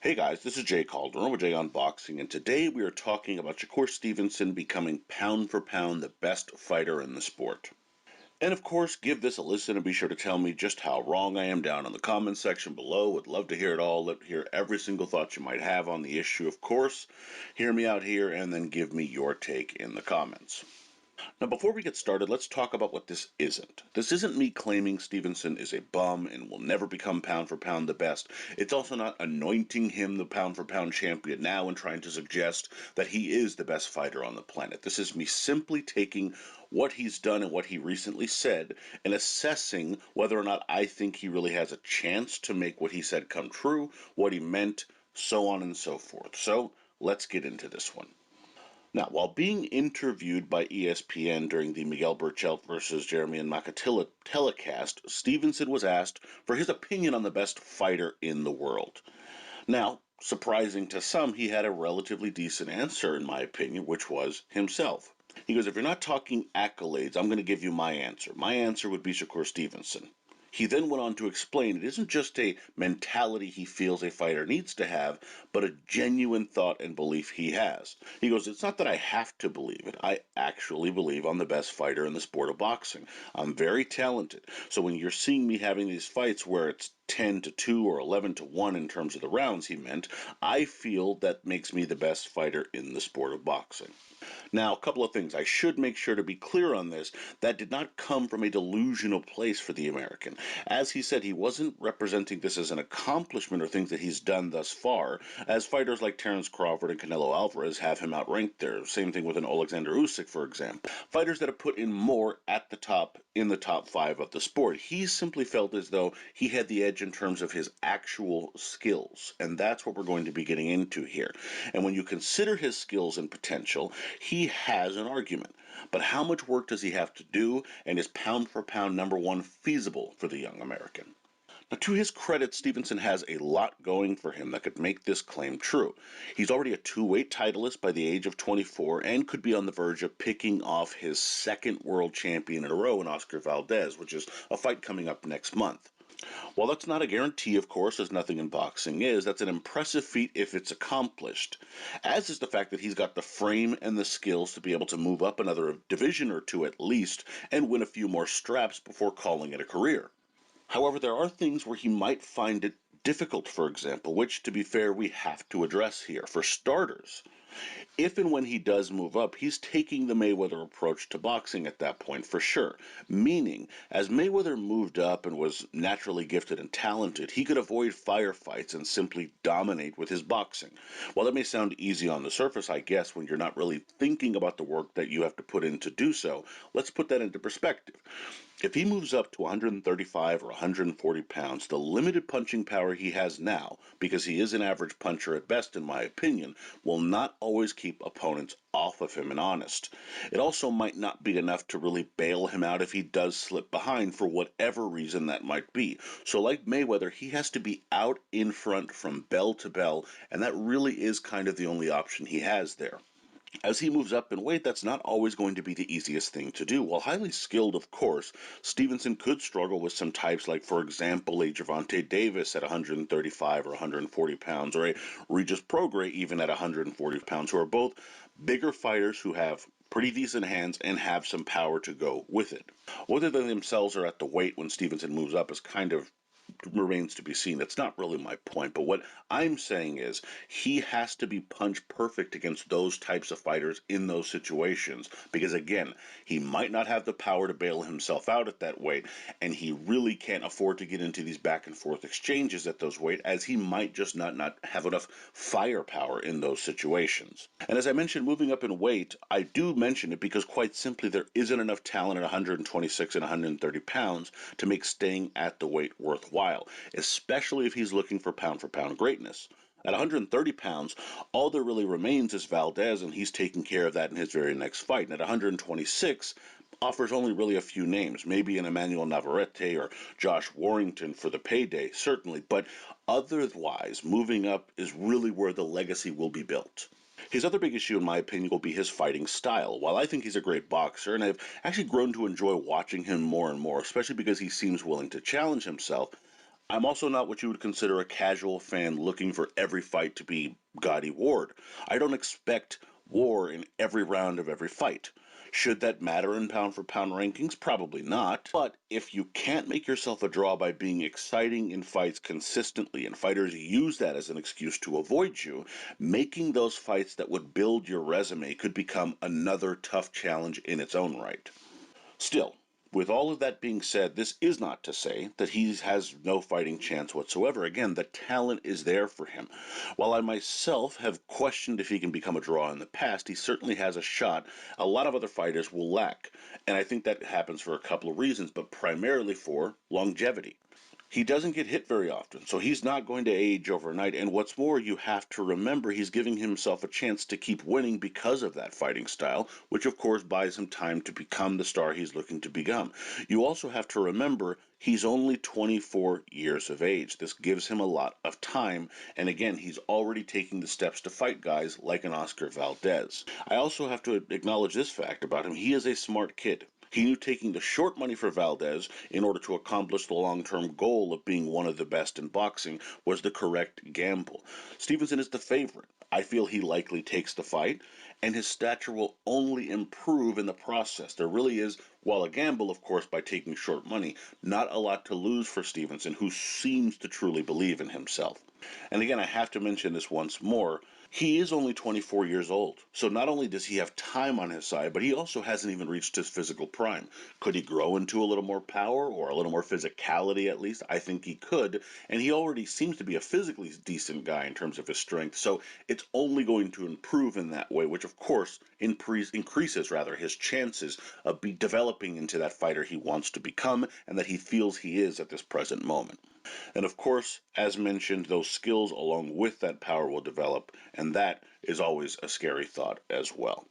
Hey guys, this is Jay Calderon with Jay Unboxing, and today we are talking about Shakur Stevenson becoming pound for pound the best fighter in the sport. And of course, give this a listen and be sure to tell me just how wrong I am down in the comments section below. Would love to hear it all, hear every single thought you might have on the issue, of course. Hear me out here and then give me your take in the comments. Now, before we get started, let's talk about what this isn't. This isn't me claiming Stevenson is a bum and will never become pound for pound the best. It's also not anointing him the pound for pound champion now and trying to suggest that he is the best fighter on the planet. This is me simply taking what he's done and what he recently said and assessing whether or not I think he really has a chance to make what he said come true, what he meant, so on and so forth. So, let's get into this one. Now, while being interviewed by ESPN during the Miguel Burchelt versus Jeremy and Makatila telecast, Stevenson was asked for his opinion on the best fighter in the world. Now, surprising to some, he had a relatively decent answer, in my opinion, which was himself. He goes, if you're not talking accolades, I'm going to give you my answer. My answer would be Shakur Stevenson. He then went on to explain it isn't just a mentality he feels a fighter needs to have, but a genuine thought and belief he has. He goes, it's not that I have to believe it. I actually believe I'm the best fighter in the sport of boxing. I'm very talented. So when you're seeing me having these fights where it's 10 to 2 or 11 to 1 in terms of the rounds he meant, I feel that makes me the best fighter in the sport of boxing. Now, a couple of things. I should make sure to be clear on this. That did not come from a delusional place for the American. As he said, he wasn't representing this as an accomplishment or things that he's done thus far, as fighters like Terence Crawford and Canelo Alvarez have him outranked there. Same thing with an Alexander Usyk, for example. Fighters that have put in more at the top, in the top 5 of the sport. He simply felt as though he had the edge in terms of his actual skills, and that's what we're going to be getting into here. And when you consider his skills and potential, he has an argument. But how much work does he have to do, and is pound for pound number one feasible for the young American? Now, to his credit, Stevenson has a lot going for him that could make this claim true. He's already a two-weight titleist by the age of 24 and could be on the verge of picking off his second world champion in a row in Oscar Valdez, which is a fight coming up next month. While that's not a guarantee, of course, as nothing in boxing is, that's an impressive feat if it's accomplished. As is the fact that he's got the frame and the skills to be able to move up another division or two at least and win a few more straps before calling it a career. However, there are things where he might find it difficult, for example, which, to be fair, we have to address here. For starters, if and when he does move up, he's taking the Mayweather approach to boxing at that point for sure. Meaning, as Mayweather moved up and was naturally gifted and talented, he could avoid firefights and simply dominate with his boxing. While that may sound easy on the surface, I guess, when you're not really thinking about the work that you have to put in to do so, let's put that into perspective. If he moves up to 135 or 140 pounds, the limited punching power he has now, because he is an average puncher at best in my opinion, will not always keep opponents off of him and honest. It also might not be enough to really bail him out if he does slip behind for whatever reason that might be. So like Mayweather, he has to be out in front from bell to bell, and that really is kind of the only option he has there. As he moves up in weight, that's not always going to be the easiest thing to do. While highly skilled, of course, Stevenson could struggle with some types like, for example, a Gervonta Davis at 135 or 140 pounds, or a Regis Prograis even at 140 pounds, who are both bigger fighters who have pretty decent hands and have some power to go with it. Whether they themselves are at the weight when Stevenson moves up is kind of remains to be seen. That's not really my point. But what I'm saying is he has to be punch perfect against those types of fighters in those situations. Because again, he might not have the power to bail himself out at that weight, and he really can't afford to get into these back and forth exchanges at those weight, as he might just not have enough firepower in those situations. And as I mentioned, moving up in weight, I do mention it because quite simply there isn't enough talent at 126 and 130 pounds to make staying at the weight worthwhile, especially if he's looking for pound greatness. At 130 pounds, all there really remains is Valdez, and he's taking care of that in his very next fight. And at 126, offers only really a few names, maybe an Emmanuel Navarrete or Josh Warrington for the payday, certainly. But otherwise, moving up is really where the legacy will be built. His other big issue, in my opinion, will be his fighting style. While I think he's a great boxer, and I've actually grown to enjoy watching him more and more, especially because he seems willing to challenge himself, I'm also not what you would consider a casual fan looking for every fight to be gaudy war. I don't expect war in every round of every fight. Should that matter in pound for pound rankings? Probably not. But if you can't make yourself a draw by being exciting in fights consistently, and fighters use that as an excuse to avoid you, making those fights that would build your resume could become another tough challenge in its own right. Still, with all of that being said, this is not to say that he has no fighting chance whatsoever. Again, the talent is there for him. While I myself have questioned if he can become a draw in the past, he certainly has a shot a lot of other fighters will lack. And I think that happens for a couple of reasons, but primarily for longevity. He doesn't get hit very often, so he's not going to age overnight. And what's more, you have to remember he's giving himself a chance to keep winning because of that fighting style, which of course buys him time to become the star he's looking to become. You also have to remember he's only 24 years of age. This gives him a lot of time, and again, he's already taking the steps to fight guys like an Oscar Valdez. I also have to acknowledge this fact about him. He is a smart kid. He knew taking the short money for Valdez in order to accomplish the long term goal of being one of the best in boxing was the correct gamble. Stevenson is the favorite. I feel he likely takes the fight, and his stature will only improve in the process. There really is, while a gamble, of course, by taking short money, not a lot to lose for Stevenson, who seems to truly believe in himself. And again, I have to mention this once more. He is only 24 years old, so not only does he have time on his side, but he also hasn't even reached his physical prime. Could he grow into a little more power or a little more physicality at least? I think he could, and he already seems to be a physically decent guy in terms of his strength, so it's only going to improve in that way, which of course increases rather his chances of developing into that fighter he wants to become and that he feels he is at this present moment. And of course, as mentioned, those skills along with that power will develop, and that is always a scary thought as well.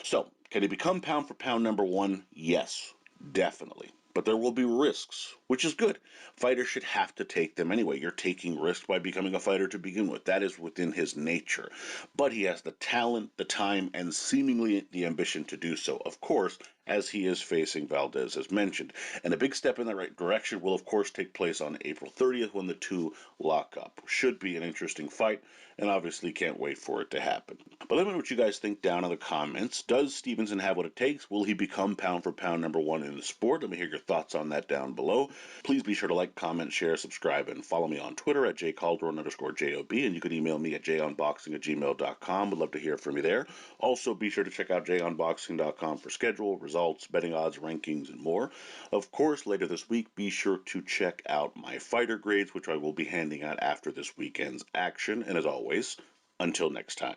So, can he become pound for pound number one? Yes, definitely. But there will be risks, which is good. Fighters should have to take them anyway. You're taking risks by becoming a fighter to begin with. That is within his nature. But he has the talent, the time, and seemingly the ambition to do so, of course, as he is facing Valdez, as mentioned. And a big step in the right direction will, of course, take place on April 30th when the two lock up. Should be an interesting fight, and obviously can't wait for it to happen. But let me know what you guys think down in the comments. Does Stevenson have what it takes? Will he become pound for pound number one in the sport? Let me hear your thoughts on that down below. Please be sure to like, comment, share, subscribe, and follow me on Twitter at jcalderon_JOB, and you can email me at jonboxing@gmail.com. Would love to hear from you there. Also, be sure to check out jonboxing.com for schedule, results, betting odds, rankings, and more. Of course, later this week, be sure to check out my fighter grades, which I will be handing out after this weekend's action. And as always, until next time.